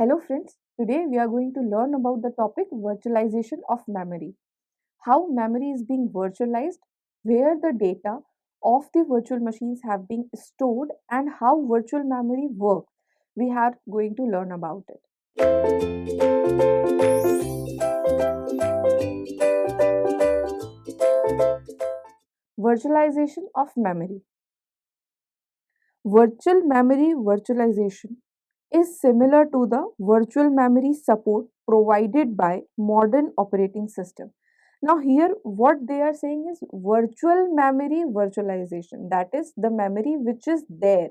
Hello friends, today we are going to learn about the topic virtualization of memory. How memory is being virtualized, where the data of the virtual machines have been stored and how virtual memory works. We are going to learn about it. Virtualization of memory. Virtual memory virtualization is similar to the virtual memory support provided by modern operating system. Now here what they are saying is virtual memory virtualization, that is the memory which is there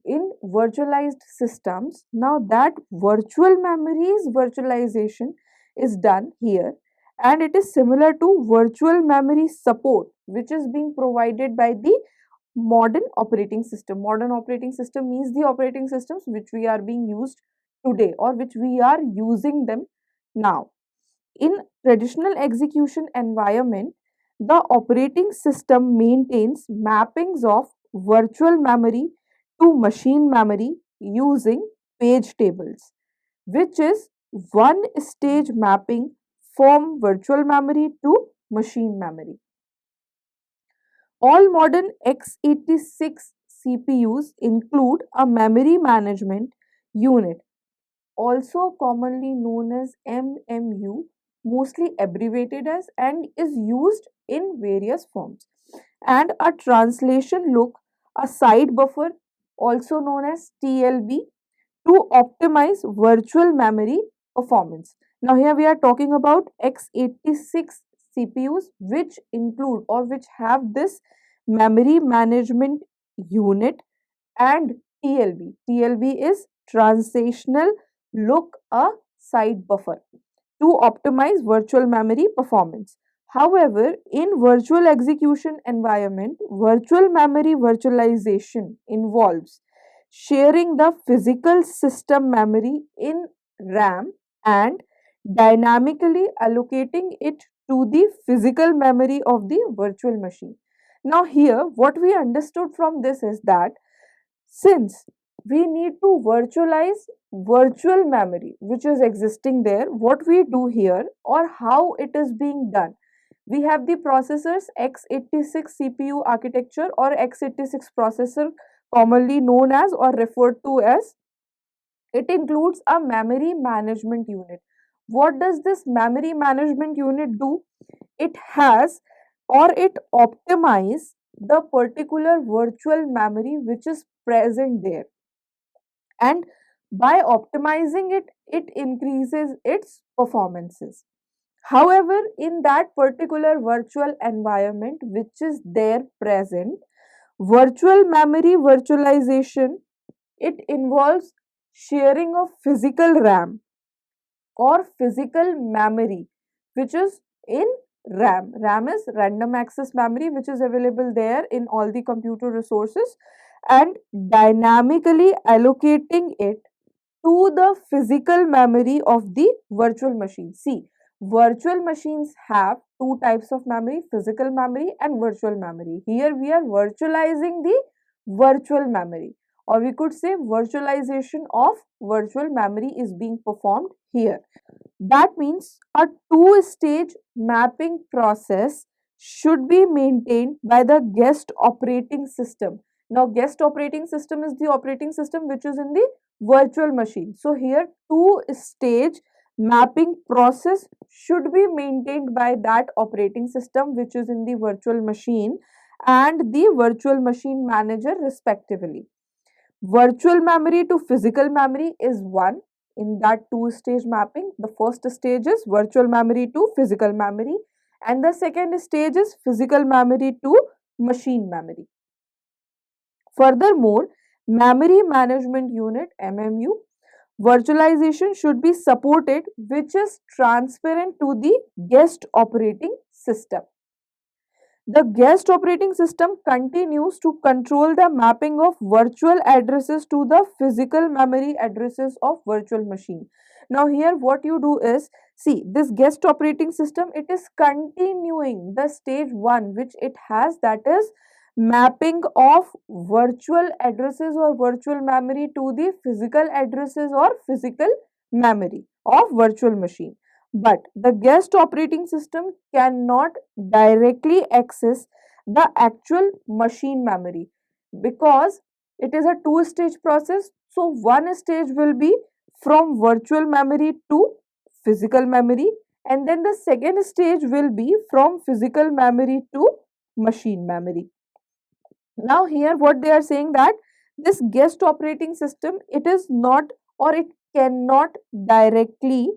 in virtualized systems. Now that virtual memories virtualization is done here, and it is similar to virtual memory support which is being provided by the modern operating system. Modern operating system means the operating systems which we are being used today or which we are using them now. In traditional execution environment, the operating system maintains mappings of virtual memory to machine memory using page tables, which is one stage mapping from virtual memory to machine memory. All modern x86 CPUs include a memory management unit, also commonly known as MMU, mostly abbreviated as, and is used in various forms, and a translation look, a side buffer, also known as TLB, to optimize virtual memory performance. Now here we are talking about x86 CPUs which include or which have this memory management unit and TLB. TLB is translational look a side buffer to optimize virtual memory performance. However, in virtual execution environment, virtual memory virtualization involves sharing the physical system memory in RAM and dynamically allocating it to the physical memory of the virtual machine. Now here what we understood from this is that since we need to virtualize virtual memory which is existing there, what we do here or how it is being done, we have the processors x86 CPU architecture or x86 processor, commonly known as or referred to as. It includes a memory management unit. What does this memory management unit do? It has or it optimize the particular virtual memory which is present there, and by optimizing it, it increases its performances. However, in that particular virtual environment which is there present, virtual memory virtualization, it involves sharing of physical RAM or physical memory which is in RAM. RAM is random access memory which is available there in all the computer resources, and dynamically allocating it to the physical memory of the virtual machine. See, virtual machines have two types of memory, physical memory and virtual memory. Here we are virtualizing the virtual memory, or we could say virtualization of virtual memory is being performed here. That means a two-stage mapping process should be maintained by the guest operating system. Now, guest operating system is the operating system which is in the virtual machine. So, here two-stage mapping process should be maintained by that operating system which is in the virtual machine and the virtual machine manager respectively. Virtual memory to physical memory is one in that two-stage mapping. The first stage is virtual memory to physical memory, and the second stage is physical memory to machine memory. Furthermore, memory management unit MMU virtualization should be supported which is transparent to the guest operating system. The guest operating system continues to control the mapping of virtual addresses to the physical memory addresses of virtual machine. Now here what you do is, see, this guest operating system, it is continuing the stage 1 which it has, that is mapping of virtual addresses or virtual memory to the physical addresses or physical memory of virtual machine. But the guest operating system cannot directly access the actual machine memory because it is a two-stage process. So one stage will be from virtual memory to physical memory, and then the second stage will be from physical memory to machine memory. Now here what they are saying that this guest operating system, it is not or cannot directly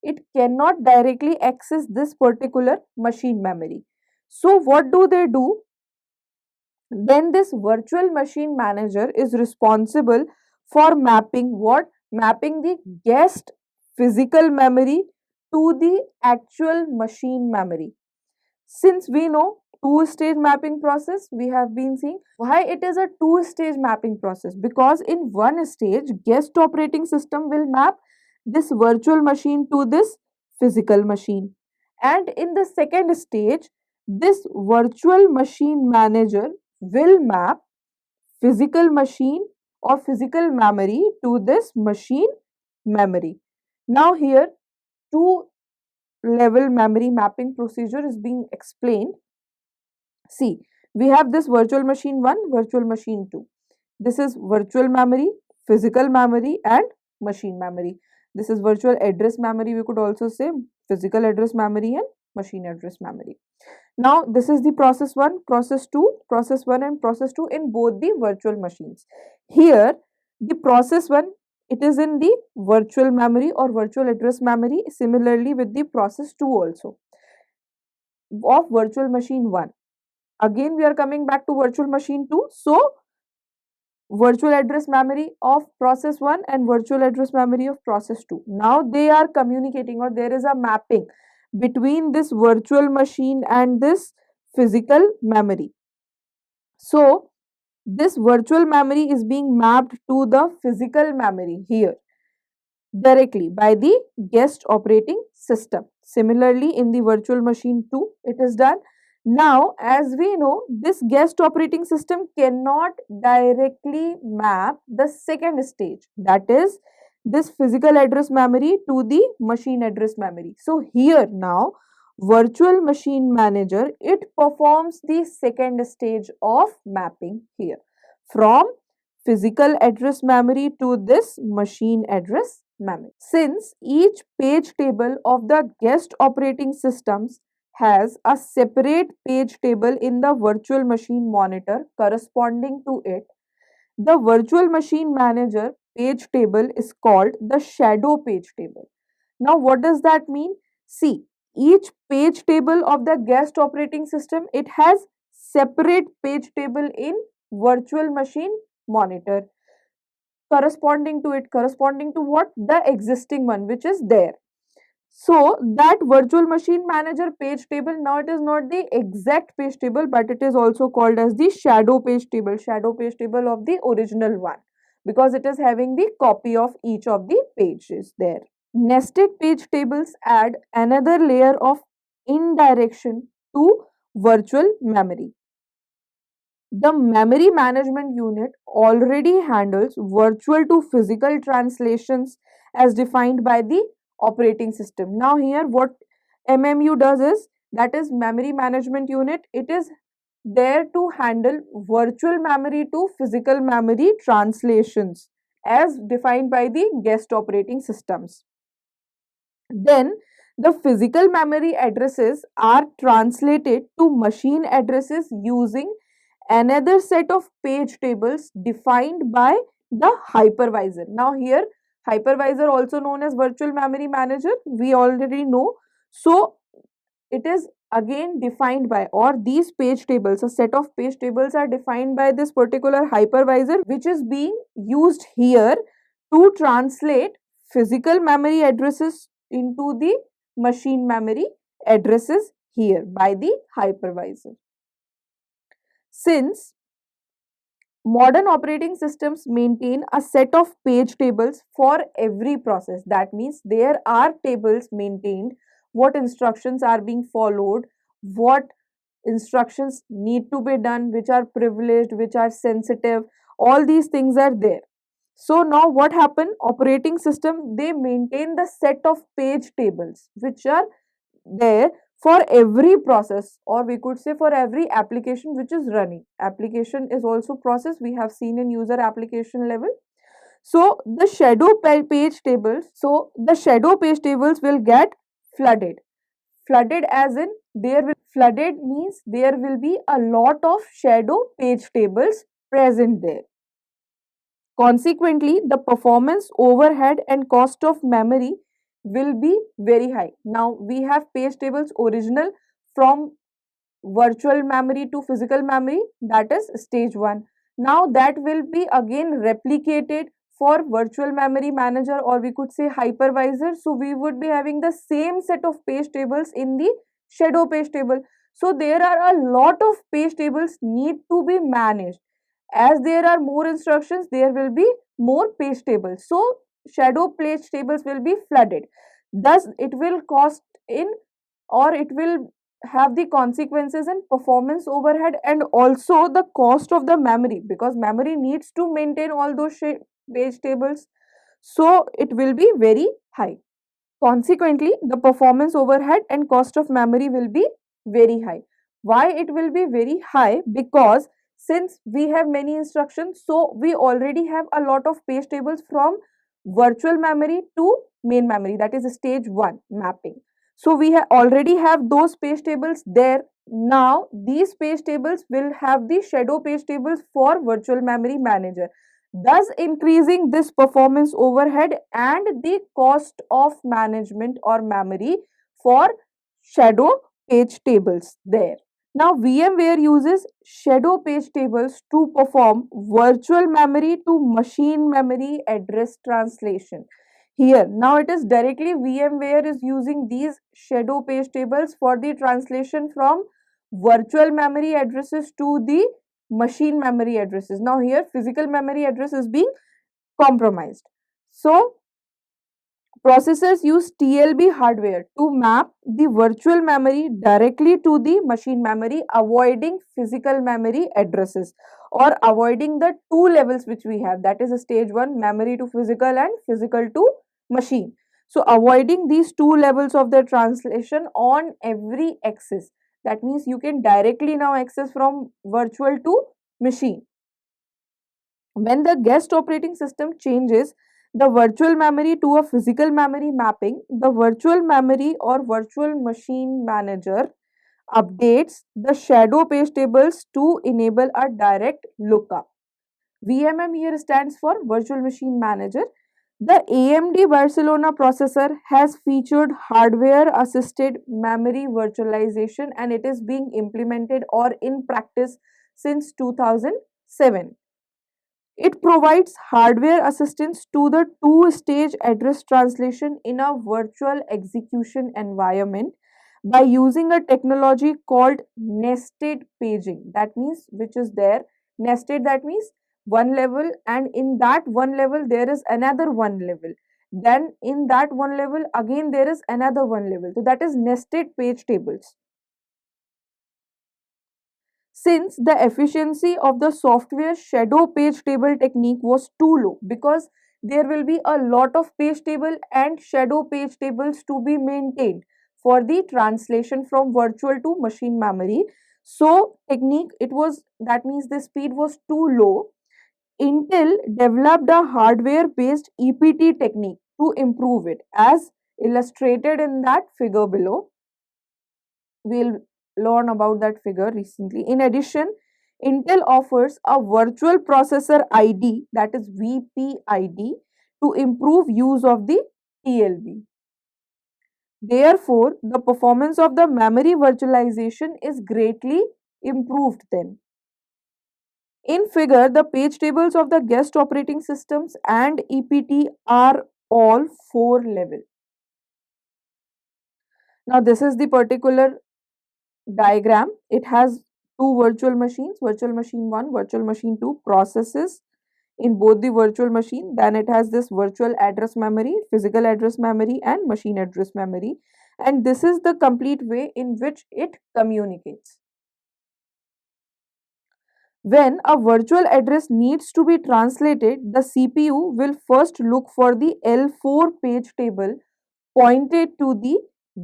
it cannot directly access this particular machine memory. So what do they do? Then this virtual machine manager is responsible for mapping what? Mapping the guest physical memory to the actual machine memory. Since we know two-stage mapping process, we have been seeing why it is a two-stage mapping process, because in one stage guest operating system will map this virtual machine to this physical machine, and in the second stage this virtual machine manager will map physical machine or physical memory to this machine memory. Now here two level memory mapping procedure is being explained. See, we have this virtual machine 1, virtual machine 2. This is virtual memory, physical memory and machine memory. This is virtual address memory, we could also say physical address memory and machine address memory. Now this is the process 1, process 2, process 1 and process 2 in both the virtual machines. Here the process 1, it is in the virtual memory or virtual address memory, similarly with the process 2 also of virtual machine 1. Again we are coming back to virtual machine 2. So virtual address memory of process 1 and virtual address memory of process 2. Now they are communicating, or there is a mapping between this virtual machine and this physical memory. So this virtual memory is being mapped to the physical memory here directly by the guest operating system. Similarly in the virtual machine 2 it is done. Now as we know, this guest operating system cannot directly map the second stage, that is this physical address memory to the machine address memory. So here now virtual machine manager, it performs the second stage of mapping here from physical address memory to this machine address memory. Since each page table of the guest operating systems has a separate page table in the virtual machine monitor corresponding to it, the virtual machine manager page table is called the shadow page table. Now what does that mean? See, each page table of the guest operating system, it has separate page table in virtual machine monitor corresponding to it, corresponding to what? The existing one which is there. So that virtual machine manager page table, now it is not the exact page table, but it is also called as the shadow page table of the original one, because it is having the copy of each of the pages there. Nested page tables add another layer of indirection to virtual memory. The memory management unit already handles virtual to physical translations as defined by the operating system. Now here what MMU does is, that is memory management unit, it is there to handle virtual memory to physical memory translations as defined by the guest operating systems. Then the physical memory addresses are translated to machine addresses using another set of page tables defined by the hypervisor. Now here hypervisor, also known as virtual memory manager, we already know. So it is again defined by, or these page tables, a set of page tables are defined by this particular hypervisor, which is being used here to translate physical memory addresses into the machine memory addresses here by the hypervisor. Since modern operating systems maintain a set of page tables for every process, that means there are tables maintained, what instructions are being followed, what instructions need to be done, which are privileged, which are sensitive, all these things are there. So now what happened? Operating system, they maintain the set of page tables which are there for every process, or we could say for every application which is running. Application is also process, we have seen in user application level. So the shadow page tables will get flooded. Flooded as in flooded means there will be a lot of shadow page tables present there. Consequently, the performance overhead and cost of memory will be very high. Now we have page tables original from virtual memory to physical memory, that is stage 1. Now that will be again replicated for virtual memory manager, or we could say hypervisor. So we would be having the same set of page tables in the shadow page table. So there are a lot of page tables need to be managed. As there are more instructions, there will be more page tables. So shadow page tables will be flooded. Thus it will cost in, or it will have the consequences in performance overhead and also the cost of the memory, because memory needs to maintain all those page tables. So it will be very high. Consequently, the performance overhead and cost of memory will be very high. Why it will be very high? Because since we have many instructions, so we already have a lot of page tables from virtual memory to main memory, that is stage 1 mapping. So we already have those page tables there. Now these page tables will have the shadow page tables for virtual memory manager, thus increasing this performance overhead and the cost of management or memory for shadow page tables there. Now VMware uses shadow page tables to perform virtual memory to machine memory address translation. Here now it is directly VMware is using these shadow page tables for the translation from virtual memory addresses to the machine memory addresses. Now here physical memory address is being compromised. So processors use TLB hardware to map the virtual memory directly to the machine memory, avoiding physical memory addresses, or avoiding the two levels which we have, that is stage 1 memory to physical and physical to machine. So avoiding these two levels of the translation on every axis. That means you can directly now access from virtual to machine. When the guest operating system changes the virtual memory to a physical memory mapping, the virtual memory or virtual machine manager updates the shadow page tables to enable a direct lookup. VMM here stands for Virtual Machine Manager. The AMD Barcelona processor has featured hardware assisted memory virtualization, and it is being implemented or in practice since 2007. It provides hardware assistance to the two-stage address translation in a virtual execution environment by using a technology called nested paging. That means which is there. Nested, that means one level, and in that one level there is another one level. Then in that one level again there is another one level. So that is nested page tables. Since the efficiency of the software shadow page table technique was too low, because there will be a lot of page table and shadow page tables to be maintained for the translation from virtual to machine memory. So technique, it was, that means the speed was too low. Intel developed a hardware based EPT technique to improve it, as illustrated in that figure below. We'll learn about that figure recently. In addition, Intel offers a virtual processor ID, that is VPID, to improve use of the TLB. Therefore, the performance of the memory virtualization is greatly improved then. In figure, the page tables of the guest operating systems and EPT are all 4 level. Now, this is the particular diagram. It has two virtual machines, virtual machine 1, virtual machine 2 processes in both the virtual machine. Then it has this virtual address memory, physical address memory and machine address memory, and this is the complete way in which it communicates. When a virtual address needs to be translated, the CPU will first look for the L4 page table pointed to the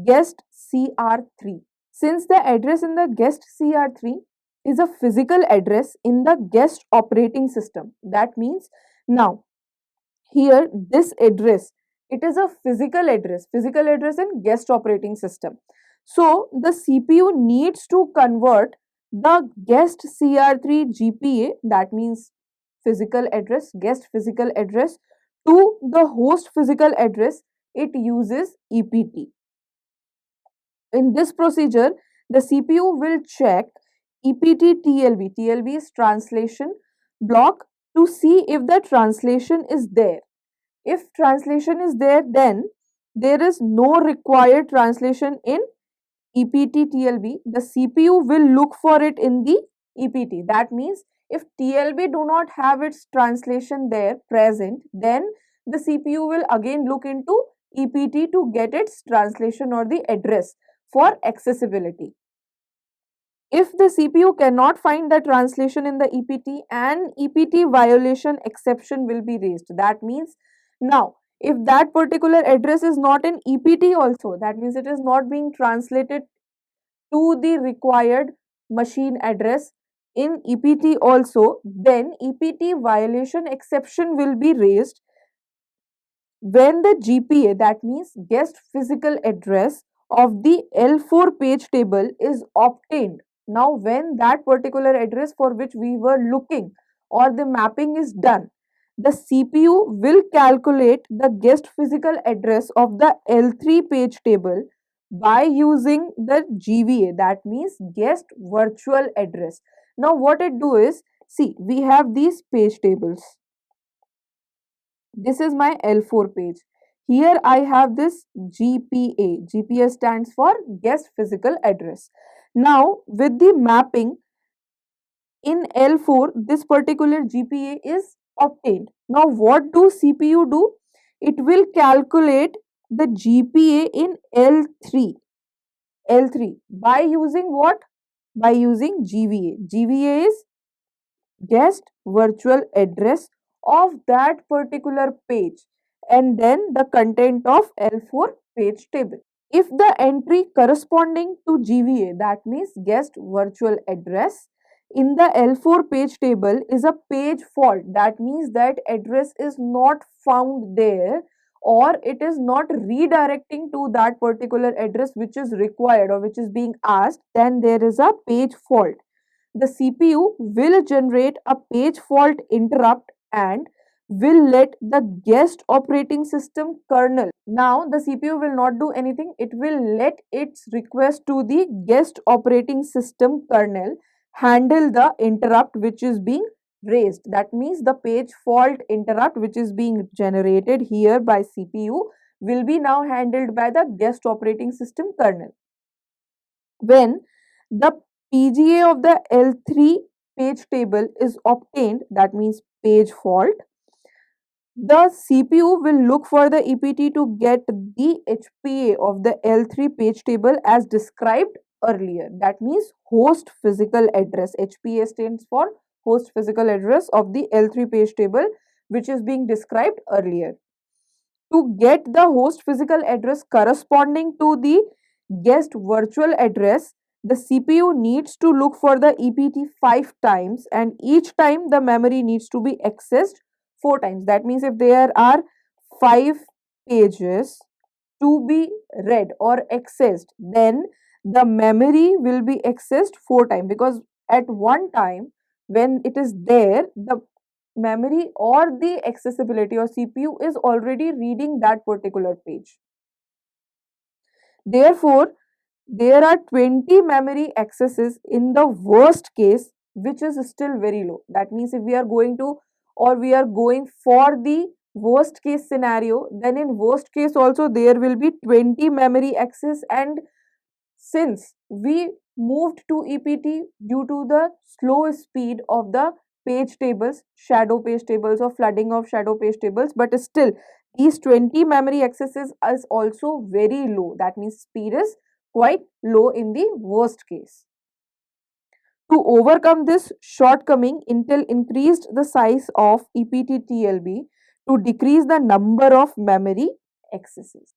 guest CR3. Since the address in the guest CR3 is a physical address in the guest operating system, that means now here this address, it is a physical address in guest operating system. So the CPU needs to convert the guest CR3 GPA, that means physical address, guest physical address, to the host physical address. It uses EPT. In this procedure, the CPU will check EPT TLB. TLB is translation block, to see if the translation is there. If translation is there, then there is no required translation in EPT TLB. The CPU will look for it in the EPT. That means if TLB do not have its translation there present, then the CPU will again look into EPT to get its translation or the address for accessibility. If the CPU cannot find the translation in the EPT, an EPT violation exception will be raised. That means now if that particular address is not in EPT also, that means it is not being translated to the required machine address in EPT also, then EPT violation exception will be raised when the GPA, that means guest physical address of the L4 page table, is obtained. Now when that particular address for which we were looking or the mapping is done, the CPU will calculate the guest physical address of the L3 page table by using the GVA, that means guest virtual address. Now what it do is, see, we have these page tables. This is my L4 page. Here I have this GPA. GPA stands for guest physical address. Now with the mapping in L4, this particular GPA is obtained. Now what do CPU do? It will calculate the GPA in L3. L3 by using what? By using GVA. GVA is guest virtual address of that particular page and then the content of L4 page table. If the entry corresponding to GVA, that means guest virtual address, in the L4 page table is a page fault, that means that address is not found there or it is not redirecting to that particular address which is required or which is being asked, then there is a page fault. The CPU will generate a page fault interrupt and will let the guest operating system kernel. Now the CPU will not do anything, it will let its request to the guest operating system kernel handle the interrupt which is being raised. That means the page fault interrupt which is being generated here by CPU will be now handled by the guest operating system kernel. When the PGA of the L3 page table is obtained, that means page fault, the CPU will look for the EPT to get the HPA of the L3 page table as described earlier. That means host physical address. HPA stands for host physical address of the L3 page table which is being described earlier. To get the host physical address corresponding to the guest virtual address, the CPU needs to look for the EPT 5 times and each time the memory needs to be accessed 4 times. That means if there are 5 pages to be read or accessed, then the memory will be accessed 4 times, because at one time when it is there, the memory or the accessibility or CPU is already reading that particular page. Therefore, there are 20 memory accesses in the worst case, which is still very low. That means if we are going to or we are going for the worst case scenario, then in worst case also there will be 20 memory access, and since we moved to EPT due to the slow speed of the page tables, shadow page tables or flooding of shadow page tables, but still these 20 memory accesses is also very low. That means speed is quite low in the worst case. To overcome this shortcoming, Intel increased the size of EPTTLB to decrease the number of memory accesses.